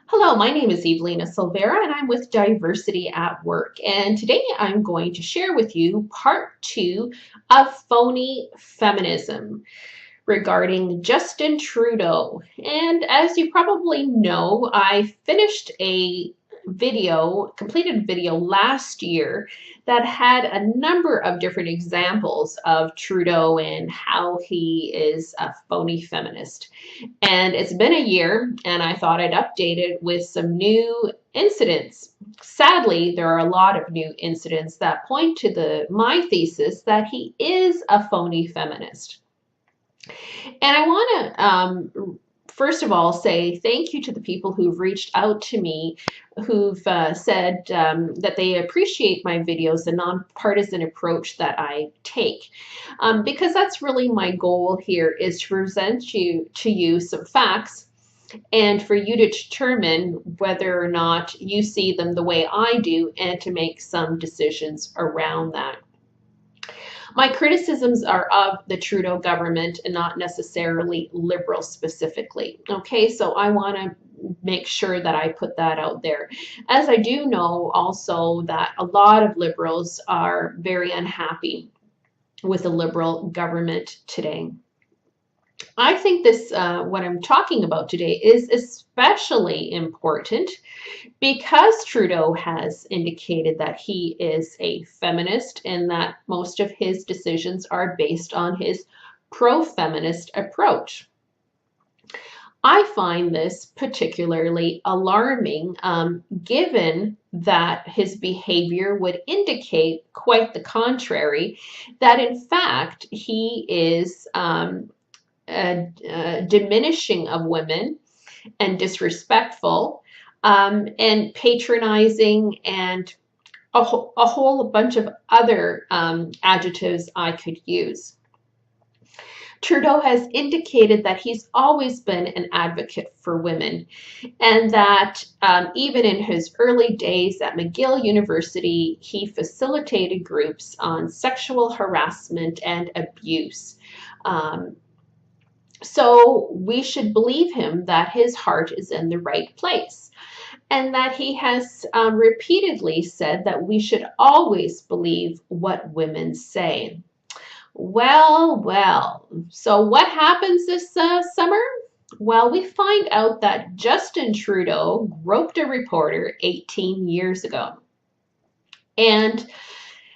Hello, my name is Evelina and I'm with Diversity at Work. And today I'm going to share with you part two of Phony Feminism regarding Justin Trudeau. And as you probably know, I finished a completed video last year that had a number of different examples of Trudeau and how he is a phony feminist. And it's been a year, and I thought I'd update it with some new incidents. Sadly, there are a lot of new incidents that point to my thesis that he is a phony feminist. And I want to first of all say thank you to the people who've reached out to me, who've said that they appreciate my videos, the nonpartisan approach that I take, because that's really my goal here, is to present to you some facts and for you to determine whether or not you see them the way I do and to make some decisions around that. My criticisms are of the Trudeau government and not necessarily liberal specifically. Okay, so I want to make sure that I put that out there. As I do know also that a lot of liberals are very unhappy with the liberal government today. I think this, what I'm talking about today, is especially important because Trudeau has indicated that he is a feminist and that most of his decisions are based on his pro-feminist approach. I find this particularly alarming, given that his behavior would indicate quite the contrary, that in fact he is diminishing of women and disrespectful, and patronizing, and a whole bunch of other adjectives I could use. Trudeau has indicated that he's always been an advocate for women, and that even in his early days at McGill University, he facilitated groups on sexual harassment and abuse. So we should believe him that his heart is in the right place, and that he has repeatedly said that we should always believe what women say. Well, so what happens this summer? Well, we find out that Justin Trudeau groped a reporter 18 years ago. And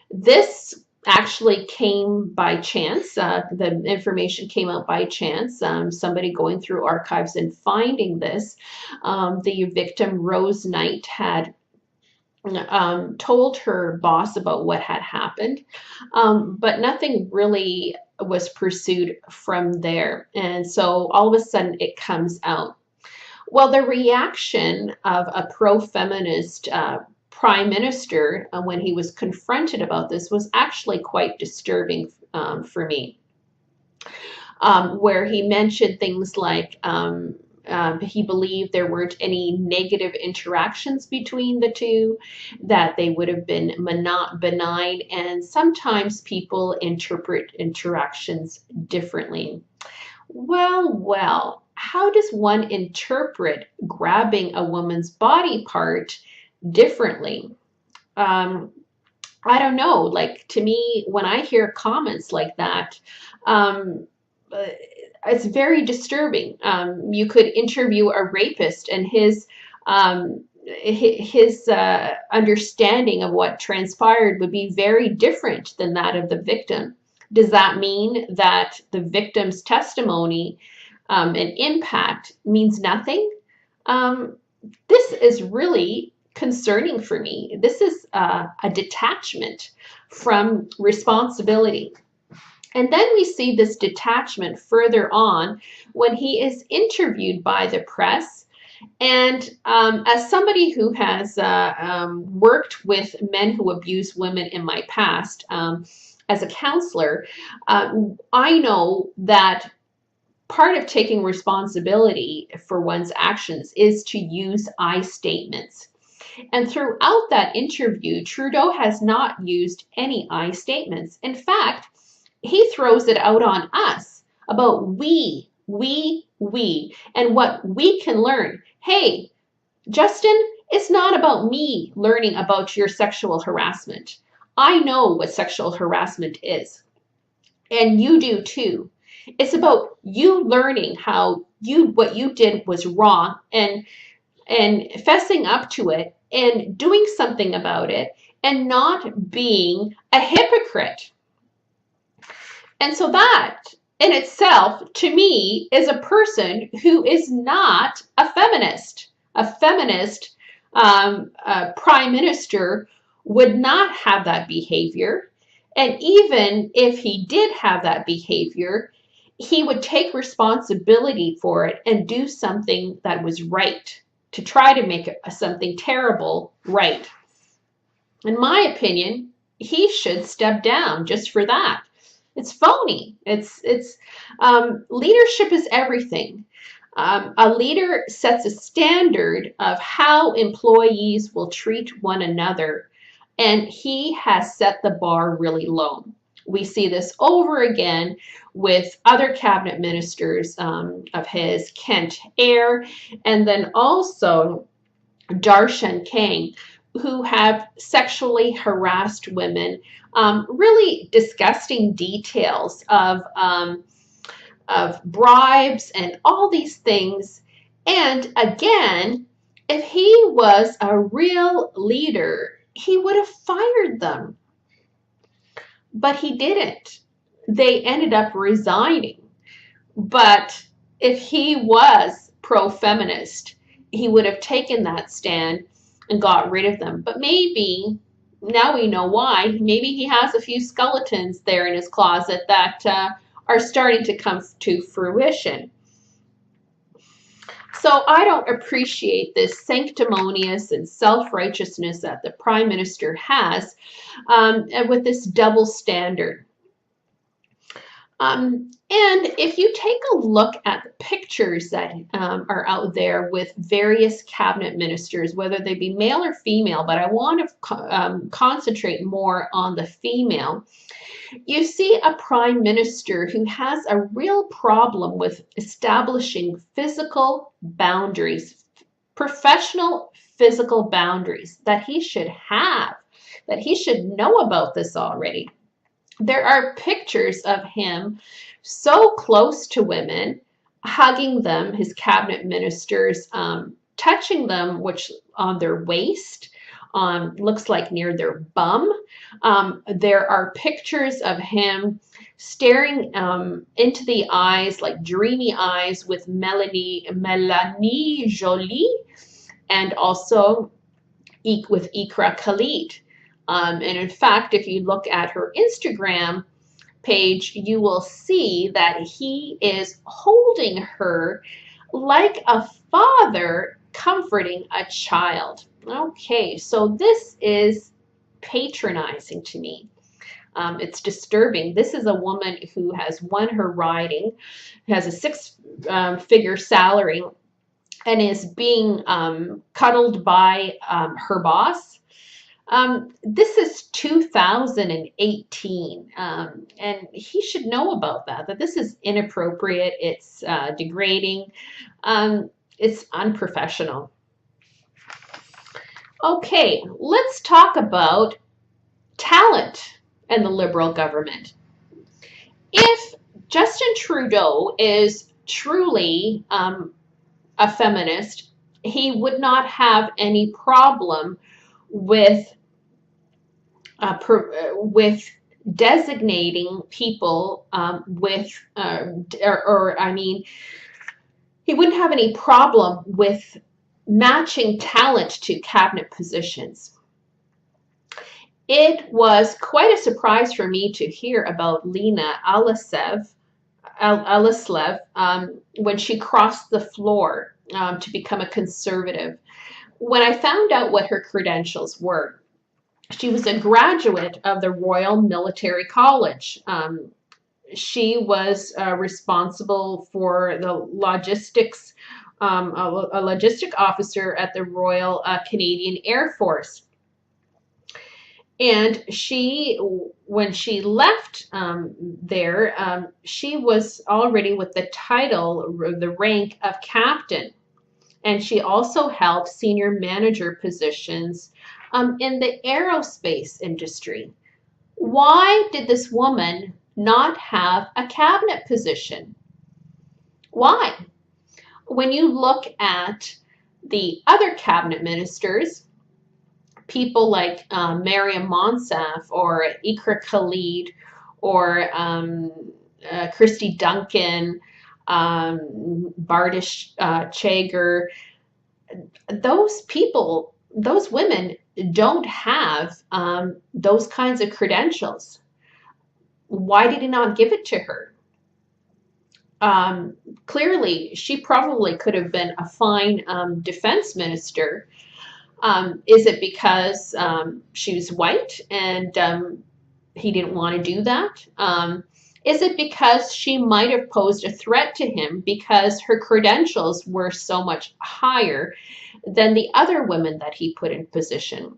this actually came by chance. The information came out by chance. Somebody going through archives and finding this. The victim, Rose Knight, had told her boss about what had happened, but nothing really was pursued from there. And so all of a sudden it comes out. Well, the reaction of a pro-feminist prime minister when he was confronted about this was actually quite disturbing for me, where he mentioned things like he believed there weren't any negative interactions between the two, that they would have been benign, and sometimes people interpret interactions differently. Well, how does one interpret grabbing a woman's body part differently? I don't know. Like, to me, when I hear comments like that, it's very disturbing. You could interview a rapist, and his understanding of what transpired would be very different than that of the victim. Does that mean that the victim's testimony and impact means nothing? This is really concerning for me. This is a detachment from responsibility. And then we see this detachment further on when he is interviewed by the press. And as somebody who has worked with men who abuse women in my past as a counselor, I know that part of taking responsibility for one's actions is to use I statements. And throughout that interview, Trudeau has not used any I statements. In fact, he throws it out on us about we, and what we can learn. Hey, Justin, it's not about me learning about your sexual harassment. I know what sexual harassment is, and you do too. It's about you learning how what you did was wrong and fessing up to it and doing something about it and not being a hypocrite. And so that in itself, to me, is a person who is not a feminist. A feminist prime minister would not have that behavior. And even if he did have that behavior, he would take responsibility for it and do something that was right to try to make something terrible right. In my opinion, he should step down just for that. It's phony. It's leadership is everything. A leader sets a standard of how employees will treat one another, and he has set the bar really low. We see this over again with other cabinet ministers of his, Kent Eyre, and then also Darshan Kang, who have sexually harassed women. Really disgusting details of bribes and all these things. And again, if he was a real leader, he would have fired them. But he didn't. They ended up resigning. But if he was pro-feminist, he would have taken that stand and got rid of them. But maybe, now we know why, maybe he has a few skeletons there in his closet that are starting to come to fruition. So I don't appreciate this sanctimonious and self-righteousness that the Prime Minister has with this double standard. And if you take a look at the pictures that are out there with various cabinet ministers, whether they be male or female, but I want to concentrate more on the female, you see a prime minister who has a real problem with establishing physical boundaries, professional physical boundaries that he should have, that he should know about this already. There are pictures of him so close to women, hugging them, his cabinet ministers, touching them, which on their waist, looks like near their bum. There are pictures of him staring into the eyes, like dreamy eyes, with Melanie Jolie, and also with Ikra Khalid. And in fact, if you look at her Instagram page, you will see that he is holding her like a father comforting a child. Okay, so this is patronizing to me. It's disturbing. This is a woman who has won her riding, has a six-figure salary, and is being cuddled by her boss. This is 2018, and he should know about that this is inappropriate, it's degrading, it's unprofessional. Okay, let's talk about talent and the Liberal government. If Justin Trudeau is truly a feminist, he would not have any problem with designating people he wouldn't have any problem with matching talent to cabinet positions. It was quite a surprise for me to hear about Lena Alislev when she crossed the floor to become a conservative. When I found out what her credentials were, she was a graduate of the Royal Military College. She was responsible for the logistics, a logistic officer at the Royal Canadian Air Force. And when she left there, she was already with the title, the rank of captain. and she also held senior manager positions in the aerospace industry. Why did this woman not have a cabinet position? Why? When you look at the other cabinet ministers, people like Mariam Monsaf or Ikra Khalid or Christy Duncan, Bardish Chager, those people, those women don't have those kinds of credentials. Why did he not give it to her? Clearly, she probably could have been a fine defense minister. Is it because she was white and he didn't want to do that? Is it because she might have posed a threat to him because her credentials were so much higher than the other women that he put in position?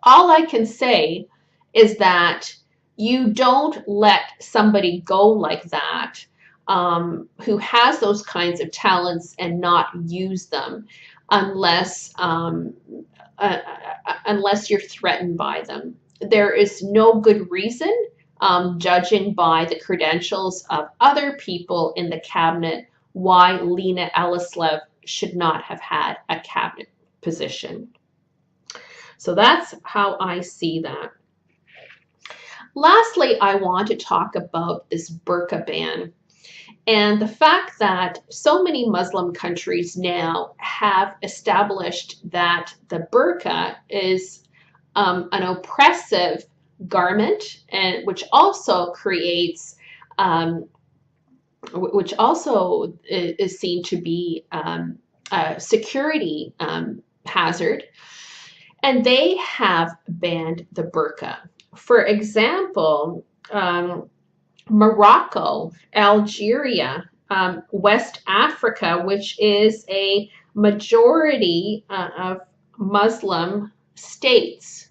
All I can say is that you don't let somebody go like that, who has those kinds of talents, and not use them unless unless you're threatened by them. There is no good reason, judging by the credentials of other people in the cabinet, why Lena Elleslev should not have had a cabinet position. So that's how I see that. Lastly, I want to talk about this burqa ban and the fact that so many Muslim countries now have established that the burqa is an oppressive garment, and which also creates, which also is seen to be a security hazard. And they have banned the burqa. For example, Morocco, Algeria, West Africa, which is a majority of Muslim states.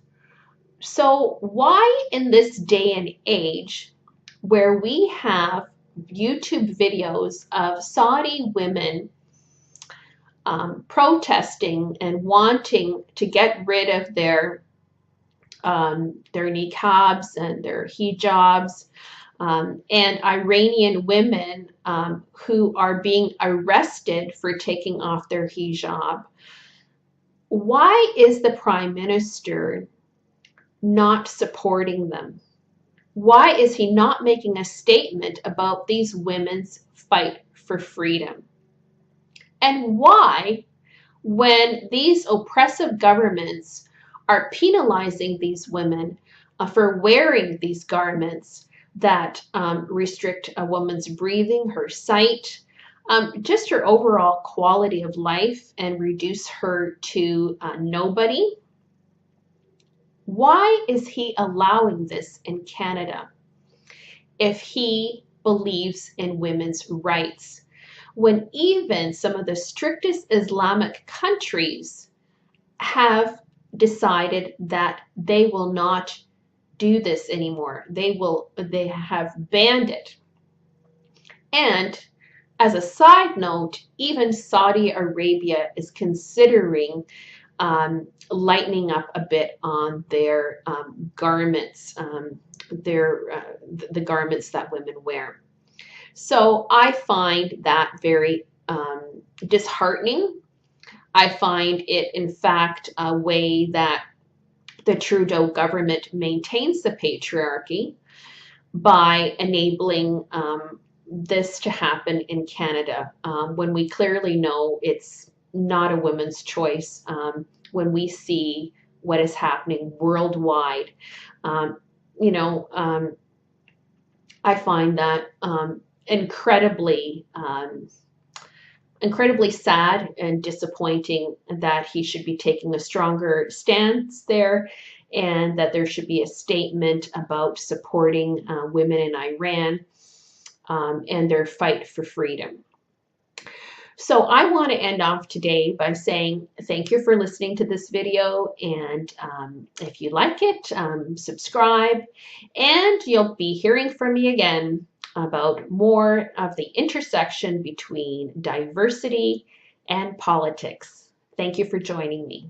So why in this day and age, where we have YouTube videos of Saudi women protesting and wanting to get rid of their niqabs and their hijabs, and Iranian women who are being arrested for taking off their hijab, why is the Prime Minister not supporting them? Why is he not making a statement about these women's fight for freedom? And why, when these oppressive governments are penalizing these women for wearing these garments that restrict a woman's breathing, her sight, just her overall quality of life, and reduce her to nobody, why is he allowing this in Canada if he believes in women's rights, when even some of the strictest Islamic countries have decided that they will not do this anymore? They have banned it. And as a side note, even Saudi Arabia is considering lightening up a bit on their garments, the garments that women wear. So I find that very disheartening. I find it, in fact, a way that the Trudeau government maintains the patriarchy by enabling this to happen in Canada, when we clearly know it's not a woman's choice, when we see what is happening worldwide. I find that incredibly sad and disappointing that he should be taking a stronger stance there, and that there should be a statement about supporting women in Iran and their fight for freedom. So I want to end off today by saying thank you for listening to this video, and if you like it, subscribe, and you'll be hearing from me again about more of the intersection between diversity and politics. Thank you for joining me.